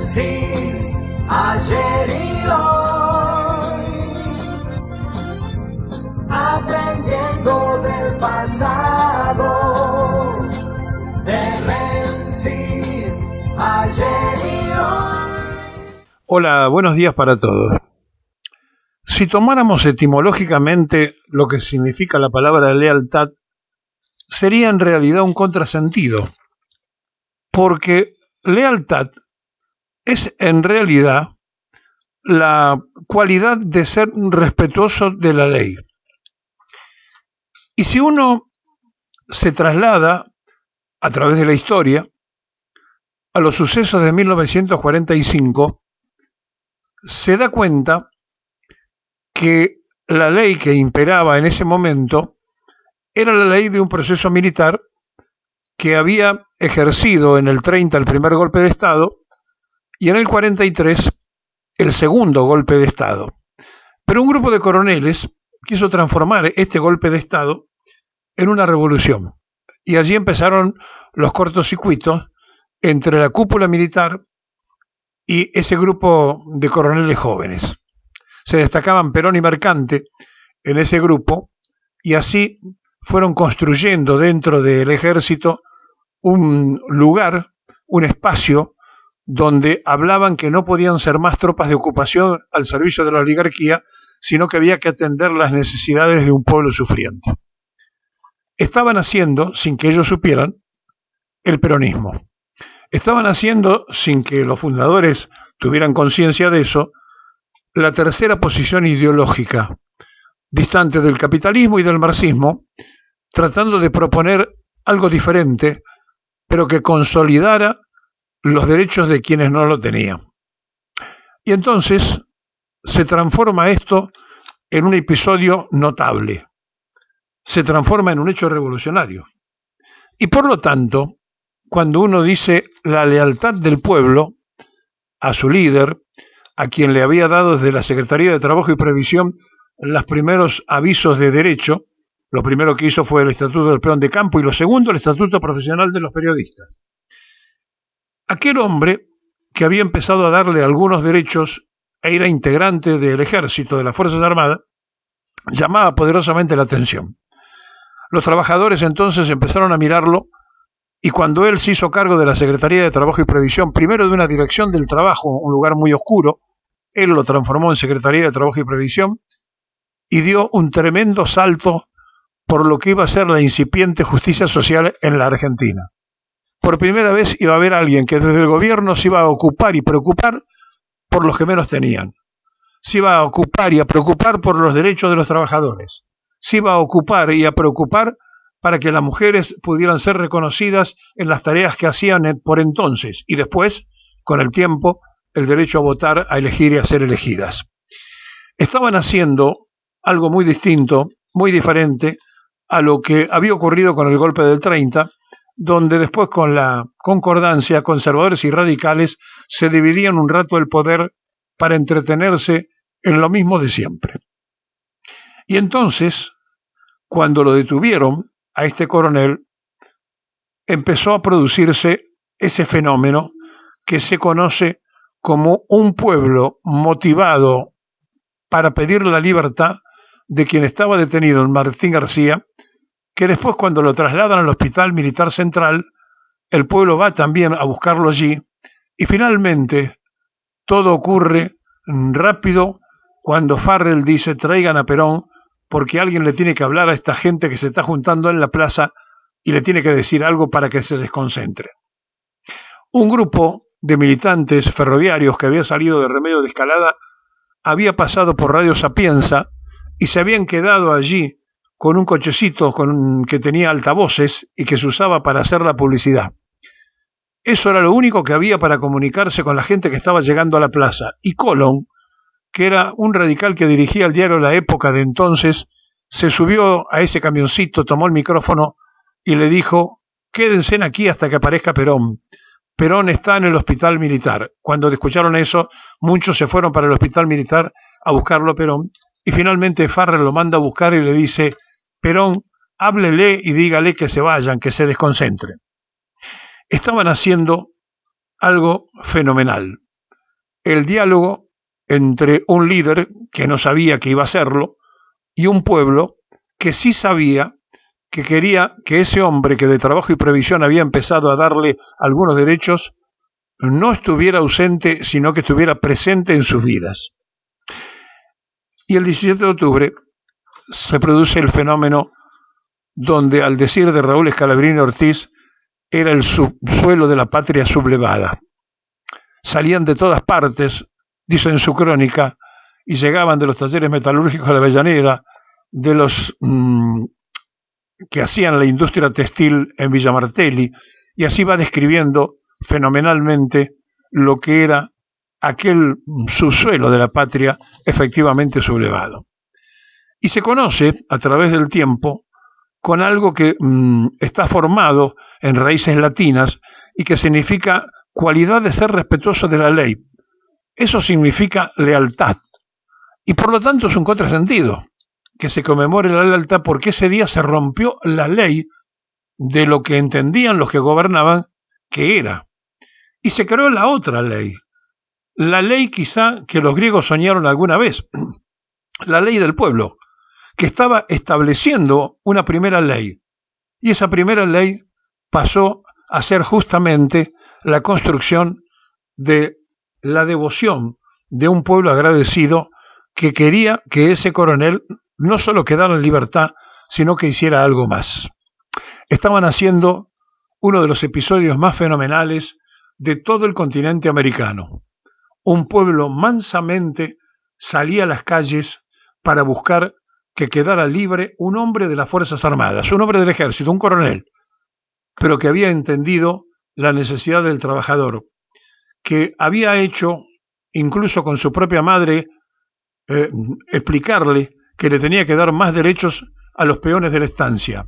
Génesis, ayer y hoy, aprendiendo del pasado. Génesis, ayer y hoy. Hola, buenos días para todos. Si tomáramos etimológicamente lo que significa la palabra lealtad, sería en realidad un contrasentido, porque lealtad es en realidad la cualidad de ser respetuoso de la ley. Y si uno se traslada a través de la historia a los sucesos de 1945, se da cuenta que la ley que imperaba en ese momento era la ley de un proceso militar que había ejercido en el 30 el primer golpe de Estado y en el 43 el segundo golpe de Estado. Pero un grupo de coroneles quiso transformar este golpe de Estado en una revolución. Y allí empezaron los cortocircuitos entre la cúpula militar y ese grupo de coroneles jóvenes. Se destacaban Perón y Mercante en ese grupo y así fueron construyendo dentro del ejército un lugar, un espacio donde hablaban que no podían ser más tropas de ocupación al servicio de la oligarquía, sino que había que atender las necesidades de un pueblo sufriente. Estaban haciendo, sin que ellos supieran, el peronismo. Estaban haciendo, sin que los fundadores tuvieran conciencia de eso, la tercera posición ideológica, distante del capitalismo y del marxismo, tratando de proponer algo diferente, pero que consolidara los derechos de quienes no lo tenían. Y entonces se transforma esto en un episodio notable, se transforma en un hecho revolucionario. Y por lo tanto, cuando uno dice la lealtad del pueblo a su líder, a quien le había dado desde la Secretaría de Trabajo y Previsión los primeros avisos de derecho, lo primero que hizo fue el Estatuto del Peón de Campo y lo segundo el Estatuto Profesional de los Periodistas. Aquel hombre que había empezado a darle algunos derechos e era integrante del ejército, de las Fuerzas Armadas, llamaba poderosamente la atención. Los trabajadores entonces empezaron a mirarlo y cuando él se hizo cargo de la Secretaría de Trabajo y Previsión, primero de una dirección del trabajo, un lugar muy oscuro, él lo transformó en Secretaría de Trabajo y Previsión y dio un tremendo salto por lo que iba a ser la incipiente justicia social en la Argentina. Por primera vez iba a haber alguien que desde el gobierno se iba a ocupar y preocupar por los que menos tenían. Se iba a ocupar y a preocupar por los derechos de los trabajadores. Se iba a ocupar y a preocupar para que las mujeres pudieran ser reconocidas en las tareas que hacían por entonces y después, con el tiempo, el derecho a votar, a elegir y a ser elegidas. Estaban haciendo algo muy distinto, muy diferente a lo que había ocurrido con el golpe del 30, donde después con la concordancia, conservadores y radicales se dividían un rato el poder para entretenerse en lo mismo de siempre. Y entonces, cuando lo detuvieron, a este coronel, empezó a producirse ese fenómeno que se conoce como un pueblo motivado para pedir la libertad de quien estaba detenido, en Martín García, que después cuando lo trasladan al Hospital Militar Central, el pueblo va también a buscarlo allí, y finalmente todo ocurre rápido cuando Farrell dice traigan a Perón, porque alguien le tiene que hablar a esta gente que se está juntando en la plaza y le tiene que decir algo para que se desconcentre. Un grupo de militantes ferroviarios que había salido de Remedio de Escalada había pasado por Radio Sapienza y se habían quedado allí con un cochecito que tenía altavoces y que se usaba para hacer la publicidad. Eso era lo único que había para comunicarse con la gente que estaba llegando a la plaza. Y Colón, que era un radical que dirigía el diario La Época de entonces, se subió a ese camioncito, tomó el micrófono y le dijo, quédense aquí hasta que aparezca Perón. Perón está en el hospital militar. Cuando escucharon eso, muchos se fueron para el hospital militar a buscarlo a Perón y finalmente Farrell lo manda a buscar y le dice, Perón, háblele y dígale que se vayan, que se desconcentren. Estaban haciendo algo fenomenal. el diálogo entre un líder que no sabía que iba a hacerlo y un pueblo que sí sabía que quería que ese hombre que de trabajo y previsión había empezado a darle algunos derechos no estuviera ausente, sino que estuviera presente en sus vidas. Y el 17 de octubre se produce el fenómeno donde, al decir de Raúl Scalabrini Ortiz, era el subsuelo de la patria sublevada. Salían de todas partes, dice en su crónica, y llegaban de los talleres metalúrgicos de la Avellaneda, de los que hacían la industria textil en Villa Martelli, y así va describiendo fenomenalmente lo que era aquel subsuelo de la patria efectivamente sublevado. Y se conoce a través del tiempo con algo que está formado en raíces latinas y que significa cualidad de ser respetuoso de la ley. Eso significa lealtad. Y por lo tanto es un contrasentido que se conmemore la lealtad, porque ese día se rompió la ley de lo que entendían los que gobernaban que era. Y se creó la otra ley. La ley quizá que los griegos soñaron alguna vez. La ley del pueblo, que estaba estableciendo una primera ley. Y esa primera ley pasó a ser justamente la construcción de la devoción de un pueblo agradecido que quería que ese coronel no solo quedara en libertad, sino que hiciera algo más. Estaban haciendo uno de los episodios más fenomenales de todo el continente americano. Un pueblo mansamente salía a las calles para buscar que quedara libre un hombre de las Fuerzas Armadas, un hombre del ejército, un coronel, pero que había entendido la necesidad del trabajador, que había hecho, incluso con su propia madre, explicarle que le tenía que dar más derechos a los peones de la estancia.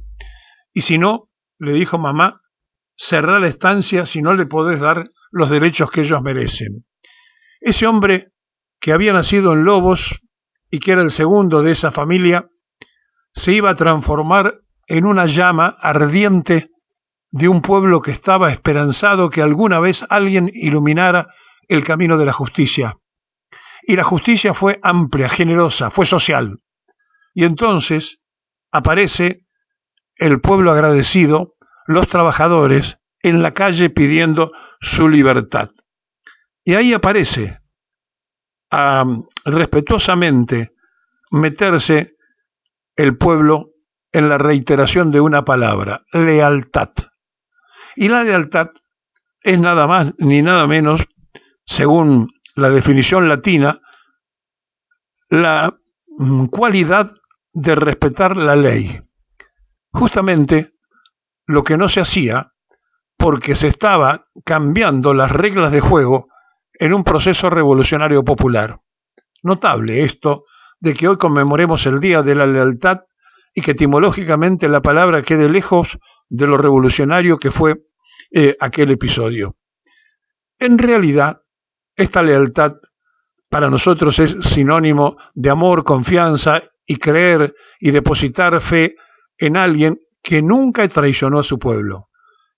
Y si no, le dijo: mamá, cerrá la estancia si no le podés dar los derechos que ellos merecen. Ese hombre que había nacido en Lobos y que era el segundo de esa familia, se iba a transformar en una llama ardiente de un pueblo que estaba esperanzado que alguna vez alguien iluminara el camino de la justicia. Y la justicia fue amplia, generosa, fue social. Y entonces aparece el pueblo agradecido, los trabajadores, en la calle pidiendo su libertad. Y ahí aparece a respetuosamente meterse el pueblo en la reiteración de una palabra: lealtad. Y la lealtad es nada más ni nada menos, según la definición latina, la cualidad de respetar la ley. Justamente lo que no se hacía porque se estaba cambiando las reglas de juego en un proceso revolucionario popular. Notable esto de que hoy conmemoremos el Día de la Lealtad y que etimológicamente la palabra quede lejos de lo revolucionario que fue aquel episodio. En realidad, esta lealtad para nosotros es sinónimo de amor, confianza y creer y depositar fe en alguien que nunca traicionó a su pueblo,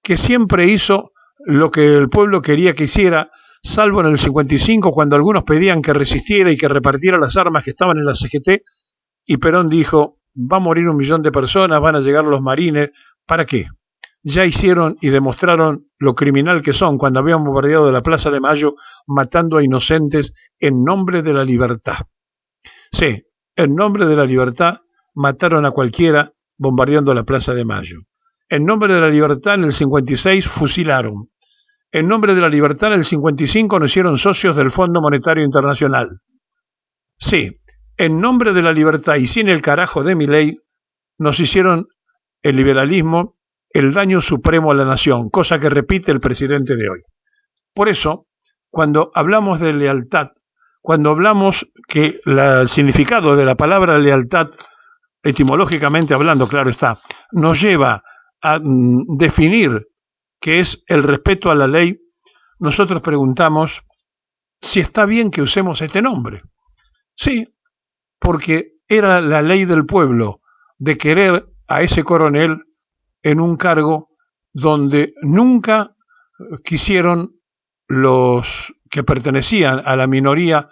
que siempre hizo lo que el pueblo quería que hiciera, salvo en el 55, cuando algunos pedían que resistiera y que repartiera las armas que estaban en la CGT, y Perón dijo: va a morir 1 millón de personas, van a llegar los marines, ¿para qué? Ya hicieron y demostraron lo criminal que son cuando habían bombardeado la Plaza de Mayo, matando a inocentes en nombre de la libertad. Sí, en nombre de la libertad mataron a cualquiera bombardeando la Plaza de Mayo. En nombre de la libertad en el 56 fusilaron. En nombre de la libertad en el 55 nos hicieron socios del Fondo Monetario Internacional. Sí, en nombre de la libertad y sin el carajo de Milei nos hicieron el liberalismo el daño supremo a la nación, cosa que repite el presidente de hoy. Por eso, cuando hablamos de lealtad, cuando hablamos que el significado de la palabra lealtad, etimológicamente hablando, claro está, nos lleva a definir qué es el respeto a la ley, nosotros preguntamos si está bien que usemos este nombre. Sí, porque era la ley del pueblo de querer a ese coronel en un cargo donde nunca quisieron los que pertenecían a la minoría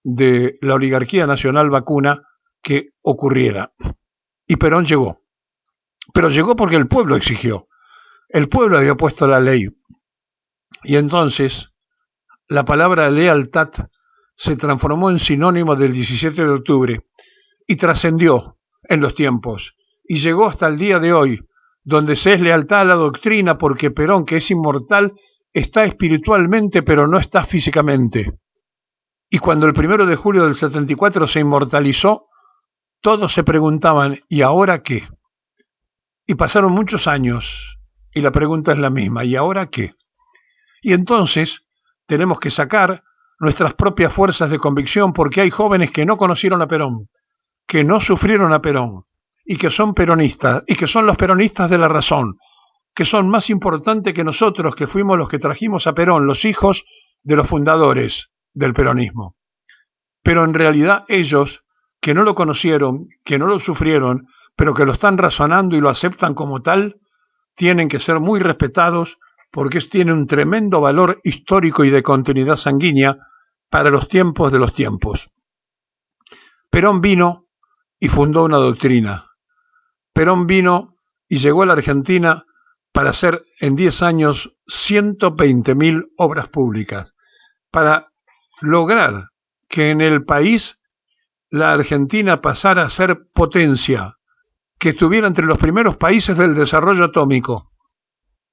de la oligarquía nacional vacuna que ocurriera. Y Perón llegó. Pero llegó porque el pueblo exigió. El pueblo había puesto la ley. Y entonces la palabra lealtad se transformó en sinónimo del 17 de octubre y trascendió en los tiempos y llegó hasta el día de hoy, donde se es lealtad a la doctrina porque Perón, que es inmortal, está espiritualmente pero no está físicamente. Y cuando el 1 de julio del 74 se inmortalizó, todos se preguntaban, ¿y ahora qué? Y pasaron muchos años y la pregunta es la misma, ¿y ahora qué? Y entonces tenemos que sacar nuestras propias fuerzas de convicción porque hay jóvenes que no conocieron a Perón, que no sufrieron a Perón y que son peronistas y que son los peronistas de la razón, que son más importantes que nosotros que fuimos los que trajimos a Perón, los hijos de los fundadores del peronismo. Pero en realidad ellos, que no lo conocieron, que no lo sufrieron, pero que lo están razonando y lo aceptan como tal, tienen que ser muy respetados porque tiene un tremendo valor histórico y de continuidad sanguínea para los tiempos de los tiempos. Perón vino y fundó una doctrina. Perón vino y llegó a la Argentina para hacer en 10 años 120.000 obras públicas, para lograr que en el país la Argentina pasara a ser potencia, que estuviera entre los primeros países del desarrollo atómico,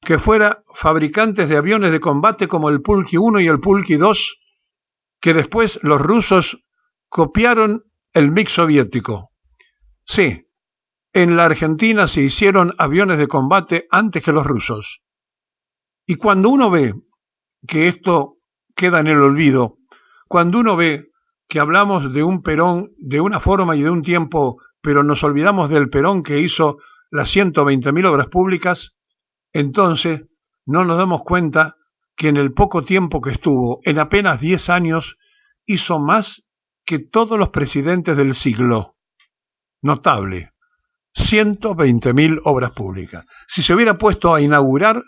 que fuera fabricantes de aviones de combate como el Pulki 1 y el Pulki 2, que después los rusos copiaron el MiG soviético. Sí, en la Argentina se hicieron aviones de combate antes que los rusos. Y cuando uno ve que esto queda en el olvido, cuando uno ve que hablamos de un Perón de una forma y de un tiempo, pero nos olvidamos del Perón que hizo las 120.000 obras públicas, entonces no nos damos cuenta que en el poco tiempo que estuvo, en apenas 10 años, hizo más que todos los presidentes del siglo. Notable. 120.000 obras públicas. Si se hubiera puesto a inaugurar,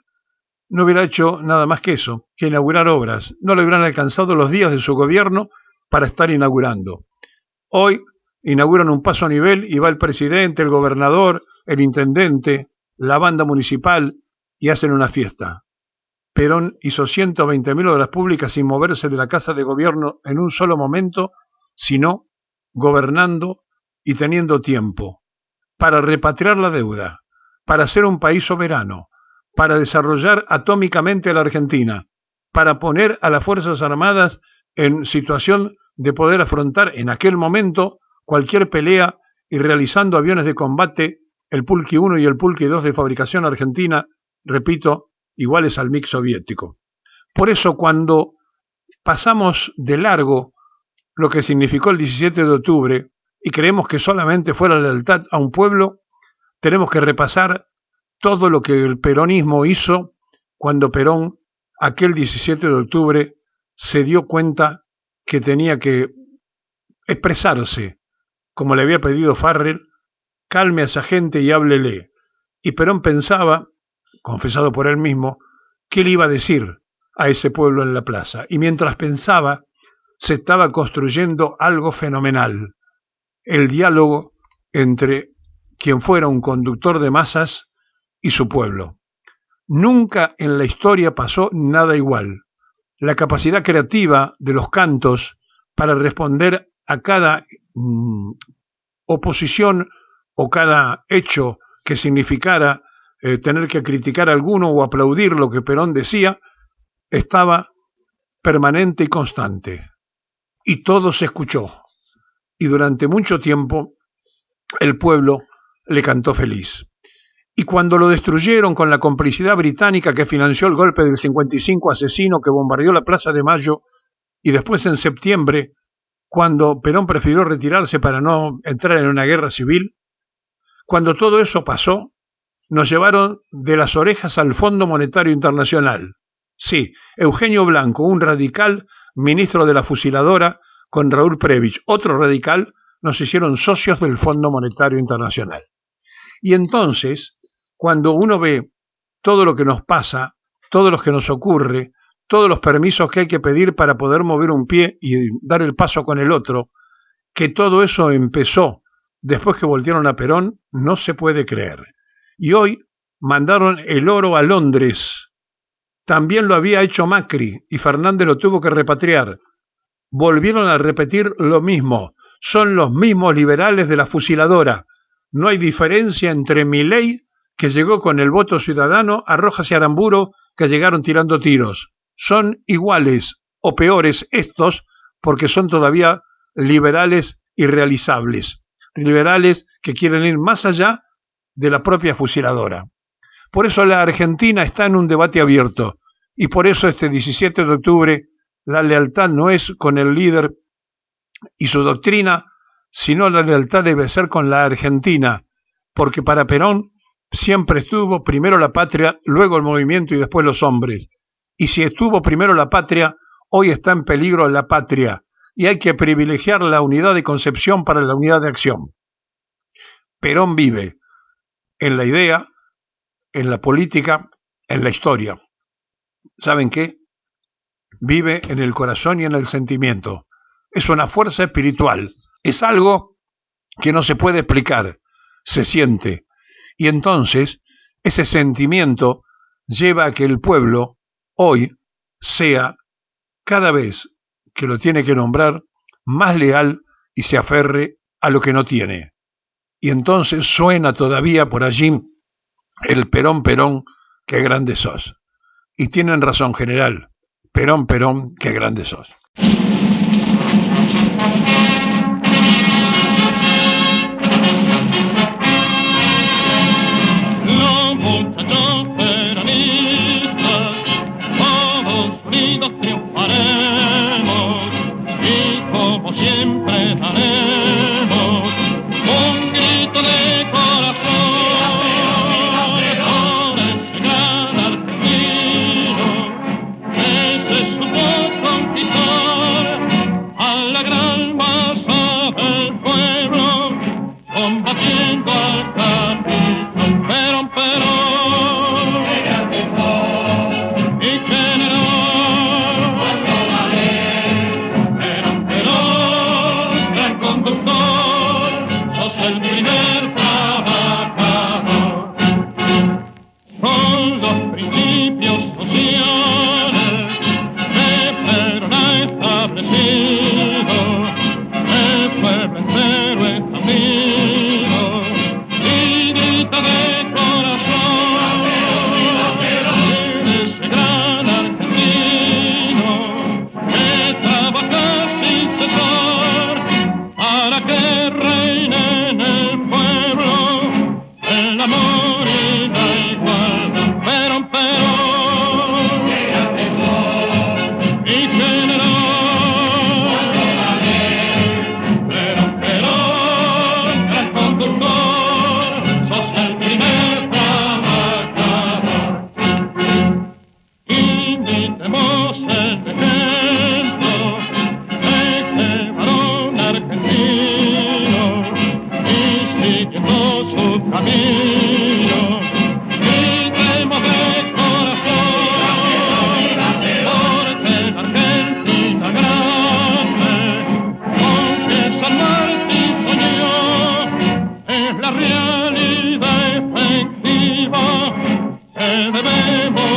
no hubiera hecho nada más que eso, que inaugurar obras. No le hubieran alcanzado los días de su gobierno para estar inaugurando. Hoy inauguran un paso a nivel y va el presidente, el gobernador, el intendente, la banda municipal y hacen una fiesta. Perón hizo 120.000 obras públicas sin moverse de la casa de gobierno en un solo momento, sino gobernando y teniendo tiempo para repatriar la deuda, para ser un país soberano, para desarrollar atómicamente a la Argentina, para poner a las Fuerzas Armadas en situación de poder afrontar en aquel momento cualquier pelea y realizando aviones de combate, el Pulki 1 y el Pulki 2 de fabricación argentina, repito, iguales al MiG soviético. Por eso cuando pasamos de largo lo que significó el 17 de octubre y creemos que solamente fue la lealtad a un pueblo, tenemos que repasar todo lo que el peronismo hizo cuando Perón, aquel 17 de octubre, se dio cuenta que tenía que expresarse, como le había pedido Farrell, calme a esa gente y háblele. Y Perón pensaba, confesado por él mismo, qué le iba a decir a ese pueblo en la plaza. Y mientras pensaba, se estaba construyendo algo fenomenal, el diálogo entre quien fuera un conductor de masas y su pueblo. Nunca en la historia pasó nada igual. La capacidad creativa de los cantos para responder a cada oposición o cada hecho que significara tener que criticar a alguno o aplaudir lo que Perón decía, estaba permanente y constante. Y todo se escuchó. Y durante mucho tiempo el pueblo le cantó feliz. Y cuando lo destruyeron con la complicidad británica que financió el golpe del 55 asesino que bombardeó la Plaza de Mayo, y después en septiembre, cuando Perón prefirió retirarse para no entrar en una guerra civil, cuando todo eso pasó, nos llevaron de las orejas al Fondo Monetario Internacional. Sí, Eugenio Blanco, un radical, ministro de la fusiladora, con Raúl Prebisch, otro radical, nos hicieron socios del Fondo Monetario Internacional. Y entonces, cuando uno ve todo lo que nos pasa, todo lo que nos ocurre, todos los permisos que hay que pedir para poder mover un pie y dar el paso con el otro, que todo eso empezó después que voltearon a Perón, no se puede creer. Y hoy mandaron el oro a Londres. También lo había hecho Macri y Fernández lo tuvo que repatriar. Volvieron a repetir lo mismo. Son los mismos liberales de la fusiladora. No hay diferencia entre Milei, que llegó con el voto ciudadano, a Rojas y Aramburu, que llegaron tirando tiros. Son iguales o peores estos porque son todavía liberales irrealizables. Liberales que quieren ir más allá de la propia fusiladora. Por eso la Argentina está en un debate abierto y por eso este 17 de octubre la lealtad no es con el líder y su doctrina, sino la lealtad debe ser con la Argentina, porque para Perón siempre estuvo primero la patria, luego el movimiento y después los hombres. Y si estuvo primero la patria, hoy está en peligro la patria y hay que privilegiar la unidad de concepción para la unidad de acción. Perón vive en la idea, en la política, en la historia. ¿Saben qué? Vive en el corazón y en el sentimiento. Es una fuerza espiritual. Es algo que no se puede explicar. Se siente. Y entonces, ese sentimiento lleva a que el pueblo hoy sea, cada vez que lo tiene que nombrar, más leal y se aferre a lo que no tiene. Y entonces suena todavía por allí el Perón, Perón, qué grande sos. Y tienen razón, general. Perón, Perón, qué grande sos. Los muchachos peronistas, todos unidos triunfaremos y como siempre daremos un grito de corazón por ese gran argentino que se supo conquistar a la gran masa del pueblo, combatiendo al capitán Perón, Perón, y generó Perón, Perón, gran conductor, sos el primer trabajador. Son los principios sociales que Perón ha establecido, el pueblo entero está unido y grita de corazón ese gran argentino que trabaja sin cesar para que reine en el pueblo el amor y la igualdad. Perón, Perón, y generó Perón, Perón, gran conductor, sos el primer trabajador. Imitemos el ejemplo de este varón argentino y siguiendo su camino, gritemos de corazón, porque la Argentina grande, aunque San Martín soñó, es la realidad efectiva que debemos